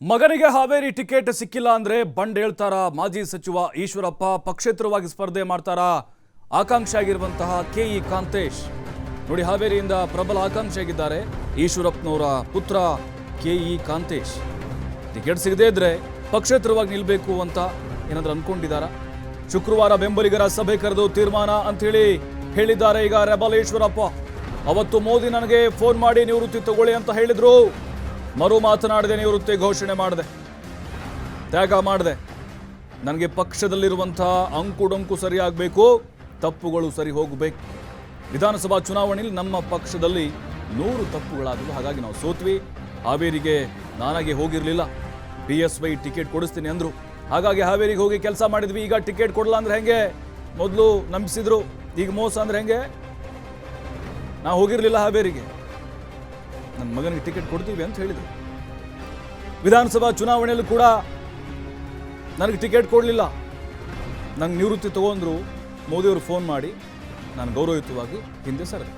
ಮಗನಿಗೆ ಹಾವೇರಿ ಟಿಕೆಟ್ ಸಿಕ್ಕಿಲ್ಲ ಅಂದ್ರೆ ಬಂಡ್ ಹೇಳ್ತಾರ ಮಾಜಿ ಸಚಿವ ಈಶ್ವರಪ್ಪ ಪಕ್ಷೇತರವಾಗಿ ಸ್ಪರ್ಧೆ ಮಾಡ್ತಾರ ಆಕಾಂಕ್ಷಿ ಆಗಿರುವಂತಹ ಕೆಇ ಕಾಂತೇಶ್ ನೋಡಿ ಹಾವೇರಿಯಿಂದ ಪ್ರಬಲ ಆಕಾಂಕ್ಷಿಯಾಗಿದ್ದಾರೆ ಈಶ್ವರಪ್ಪನವರ ಪುತ್ರ ಕೆಇ ಕಾಂತೇಶ್ ಟಿಕೆಟ್ ಸಿಗದೇ ಇದ್ರೆ ಪಕ್ಷೇತರವಾಗಿ ನಿಲ್ಲಬೇಕು ಅಂತ ಏನಾದರೂ ಅನ್ಕೊಂಡಿದ್ದಾರಾ ಶುಕ್ರವಾರ ಬೆಂಬಲಿಗರ ಸಭೆ ಕರೆದು ತೀರ್ಮಾನ ಅಂತ ಹೇಳಿದ್ದಾರೆ ಈಗ ರೆಬಲ್ ಈಶ್ವರಪ್ಪ ಅವತ್ತು ಮೋದಿ ನನಗೆ ಫೋನ್ ಮಾಡಿ ನಿವೃತ್ತಿ ತಗೊಳ್ಳಿ ಅಂತ ಹೇಳಿದ್ರು ಮರು ಮಾತನಾಡದೆ ನಿವೃತ್ತಿ ಘೋಷಣೆ ಮಾಡಿದೆ ತ್ಯಾಗ ಮಾಡಿದೆ ನನಗೆ ಪಕ್ಷದಲ್ಲಿರುವಂತಹ ಅಂಕುಡೊಂಕು ಸರಿಯಾಗಬೇಕು ತಪ್ಪುಗಳು ಸರಿ ಹೋಗಬೇಕು ವಿಧಾನಸಭಾ ಚುನಾವಣೆಯಲ್ಲಿ ನಮ್ಮ ಪಕ್ಷದಲ್ಲಿ 100 ತಪ್ಪುಗಳಾದವು ಹಾಗಾಗಿ ನಾವು ಸೋತ್ವಿ ಹಾವೇರಿಗೆ ನಾನಾಗೆ ಹೋಗಿರಲಿಲ್ಲ BSY ಟಿಕೆಟ್ ಕೊಡಿಸ್ತೀನಿ ಅಂದ್ರು ಹಾಗಾಗಿ ಹಾವೇರಿಗೆ ಹೋಗಿ ಕೆಲಸ ಮಾಡಿದ್ವಿ ಈಗ ಟಿಕೆಟ್ ಕೊಡಲ್ಲ ಅಂದ್ರೆ ಹೆಂಗೆ ಮೊದಲು ನಂಬಿಸಿದ್ರು ಈಗ ಮೋಸ ಅಂದ್ರೆ ಹೆಂಗೆ ನಾವು ಹೋಗಿರಲಿಲ್ಲ ಹಾವೇರಿಗೆ ನನ್ನ ಮಗನಿಗೆ ಟಿಕೆಟ್ ಕೊಡ್ತೀವಿ ಅಂತ ಹೇಳಿದ್ರು ವಿಧಾನಸಭಾ ಚುನಾವಣೆಯಲ್ಲೂ ಕೂಡ ನನಗೆ ಟಿಕೆಟ್ ಕೊಡಲಿಲ್ಲ ನಂಗೆ ನಿವೃತ್ತಿ ತಗೊಂಡ್ರು ಮೋದಿಯವರು ಫೋನ್ ಮಾಡಿ ನಾನು ಗೌರವಯುತವಾಗಿ ಹಿಂದೆ ಸರಿದೆ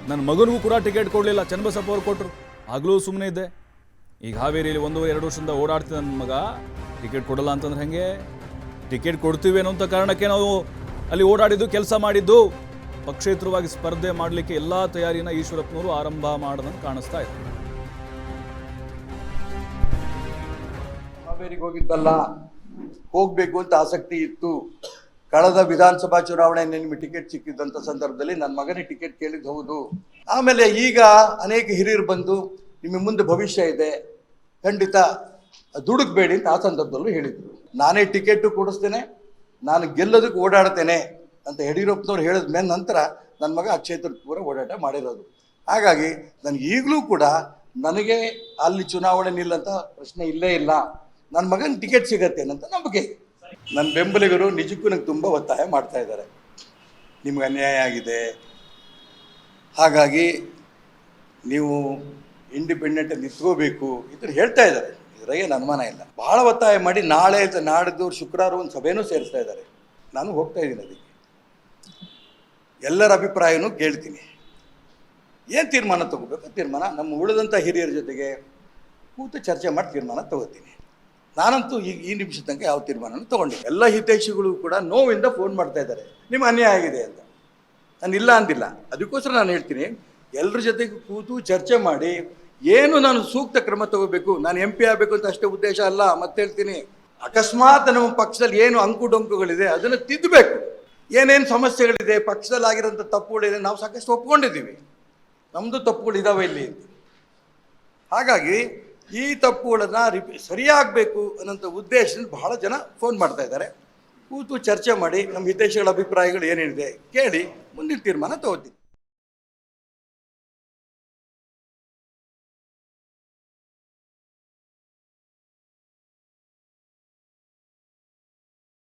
ನನ್ನ ಮಗನಿಗೂ ಕೂಡ ಟಿಕೆಟ್ ಕೊಡಲಿಲ್ಲ ಚನ್ನಬಸಪ್ಪ ಅವರು ಕೊಟ್ಟರು ಆಗಲೂ ಸುಮ್ಮನೆ ಇದ್ದೆ ಈಗ ಹಾವೇರಿಯಲ್ಲಿ 1.5 ವರ್ಷದಿಂದ ಓಡಾಡ್ತಿದ್ದ ನನ್ನ ಮಗ ಟಿಕೆಟ್ ಕೊಡಲ್ಲ ಅಂತಂದ್ರೆ ಹೆಂಗೆ ಟಿಕೆಟ್ ಕೊಡ್ತೀವಿ ಅನ್ನೋಂಥ ಕಾರಣಕ್ಕೆ ನಾವು ಅಲ್ಲಿ ಓಡಾಡಿದ್ದು ಕೆಲಸ ಮಾಡಿದ್ದು ಪಕ್ಷೇತರವಾಗಿ ಸ್ಪರ್ಧೆ ಮಾಡಲಿಕ್ಕೆ ಎಲ್ಲಾ ತಯಾರಿನ ಈಶ್ವರಪ್ಪನವರು ಆರಂಭ ಮಾಡದಂತ ಕಾಣಿಸ್ತಾ ಇದೆ ಹಾವೇರಿಗೆ ಹೋಗಿದ್ದಲ್ಲ ಹೋಗ್ಬೇಕು ಅಂತ ಆಸಕ್ತಿ ಇತ್ತು ಕಳೆದ ವಿಧಾನಸಭಾ ಚುನಾವಣೆ ನಿಮಗೆ ಟಿಕೆಟ್ ಸಿಕ್ಕಿದ್ದಂಥ ಸಂದರ್ಭದಲ್ಲಿ ನನ್ನ ಮಗನಿಗೆ ಟಿಕೆಟ್ ಕೇಳಿದ್ದು ಹೌದು ಆಮೇಲೆ ಈಗ ಅನೇಕ ಹಿರಿಯರು ಬಂದು ನಿಮ್ಮ ಮುಂದೆ ಭವಿಷ್ಯ ಇದೆ ಖಂಡಿತ ದುಡುಕ್ಬೇಡಿ ಅಂತ ಆ ಸಂದರ್ಭದಲ್ಲೂ ಹೇಳಿದ್ರು ನಾನೇ ಟಿಕೆಟ್ ಕೊಡಿಸ್ತೇನೆ ನಾನು ಗೆಲ್ಲೋದಕ್ಕೆ ಓಡಾಡ್ತೇನೆ ಅಂತ ಯಡಿಯೂರಪ್ಪನವ್ರು ಹೇಳಿದ ಮೇಲೆ ನಂತರ ನನ್ನ ಮಗ ಆ ಕ್ಷೇತ್ರದ ಪೂರ ಓಡಾಟ ಮಾಡಿರೋದು ಹಾಗಾಗಿ ನನಗೆ ಈಗಲೂ ಕೂಡ ನನಗೆ ಅಲ್ಲಿ ಚುನಾವಣೆ ನಿಲ್ಲಂತ ಪ್ರಶ್ನೆ ಇಲ್ಲೇ ಇಲ್ಲ ನನ್ನ ಮಗನ ಟಿಕೆಟ್ ಸಿಗತ್ತೆ ಅಂತ ನಂಬಿಕೆ ನನ್ನ ಬೆಂಬಲಿಗರು ನಿಜಕ್ಕೂ ನನಗೆ ತುಂಬ ಒತ್ತಾಯ ಮಾಡ್ತಾ ಇದ್ದಾರೆ ನಿಮ್ಗೆ ಅನ್ಯಾಯ ಆಗಿದೆ ಹಾಗಾಗಿ ನೀವು ಇಂಡಿಪೆಂಡೆಂಟ್ ನಿಂತ್ಕೋಬೇಕು ಇದನ್ನು ಹೇಳ್ತಾ ಇದ್ದಾರೆ ಇದ್ರಾಗೆ ಅನುಮಾನ ಇಲ್ಲ ಭಾಳ ಒತ್ತಾಯ ಮಾಡಿ ನಾಳೆ ನಾಡಿದ್ದು ಶುಕ್ರವಾರ ಒಂದು ಸಭೆನೂ ಸೇರಿಸ್ತಾ ಇದ್ದಾರೆ ನಾನು ಹೋಗ್ತಾ ಇದ್ದೀನಿ ಅದಕ್ಕೆ ಎಲ್ಲರ ಅಭಿಪ್ರಾಯನೂ ಕೇಳ್ತೀನಿ ಏನು ತೀರ್ಮಾನ ತಗೋಬೇಕು ತೀರ್ಮಾನ ನಮ್ಮ ಉಳಿದಂಥ ಹಿರಿಯರ ಜೊತೆಗೆ ಕೂತು ಚರ್ಚೆ ಮಾಡಿ ತೀರ್ಮಾನ ತಗೋತೀನಿ ನಾನಂತೂ ಈಗ ಈ ನಿಮಿಷ ತನಕ ಯಾವ ತೀರ್ಮಾನನೂ ತೊಗೊಂಡಿಲ್ಲ ಎಲ್ಲ ಹಿತೈಷಿಗಳು ಕೂಡ ನೋವಿಂದ ಫೋನ್ ಮಾಡ್ತಾ ಇದ್ದಾರೆ ನಿಮ್ಗೆ ಅನ್ಯಾಯ ಆಗಿದೆ ಅಂತ ನಾನು ಇಲ್ಲ ಅಂದಿಲ್ಲ ಅದಕ್ಕೋಸ್ಕರ ನಾನು ಹೇಳ್ತೀನಿ ಎಲ್ಲರ ಜೊತೆಗೆ ಕೂತು ಚರ್ಚೆ ಮಾಡಿ ಏನು ನಾನು ಸೂಕ್ತ ಕ್ರಮ ತಗೋಬೇಕು ನಾನು MP ಆಗಬೇಕು ಅಂತ ಅಷ್ಟೇ ಉದ್ದೇಶ ಅಲ್ಲ ಮತ್ತೆ ಹೇಳ್ತೀನಿ ಅಕಸ್ಮಾತ್ ನಮ್ಮ ಪಕ್ಷದಲ್ಲಿ ಏನು ಅಂಕುಡೊಂಕುಗಳಿದೆ ಅದನ್ನು ತಿದ್ದಬೇಕು ಏನೇನು ಸಮಸ್ಯೆಗಳಿದೆ ಪಕ್ಷದಲ್ಲಿ ಆಗಿರೋಂಥ ತಪ್ಪುಗಳಿದೆ ನಾವು ಸಾಕಷ್ಟು ಒಪ್ಕೊಂಡಿದ್ದೀವಿ ನಮ್ಮದು ತಪ್ಪುಗಳಿದ್ದಾವೆ ಇಲ್ಲಿ ಹಾಗಾಗಿ ಈ ತಪ್ಪುಗಳನ್ನು ಸರಿಯಾಗಬೇಕು ಅನ್ನೋಂಥ ಉದ್ದೇಶದಿಂದ ಬಹಳ ಜನ ಫೋನ್ ಮಾಡ್ತಾ ಇದ್ದಾರೆ ಕೂತು ಚರ್ಚೆ ಮಾಡಿ ನಮ್ಮ ಹಿತೈಷಿಗಳ ಅಭಿಪ್ರಾಯಗಳು ಏನೇನಿದೆ ಕೇಳಿ ಮುಂದಿನ ತೀರ್ಮಾನ ತಗೋತೀನಿ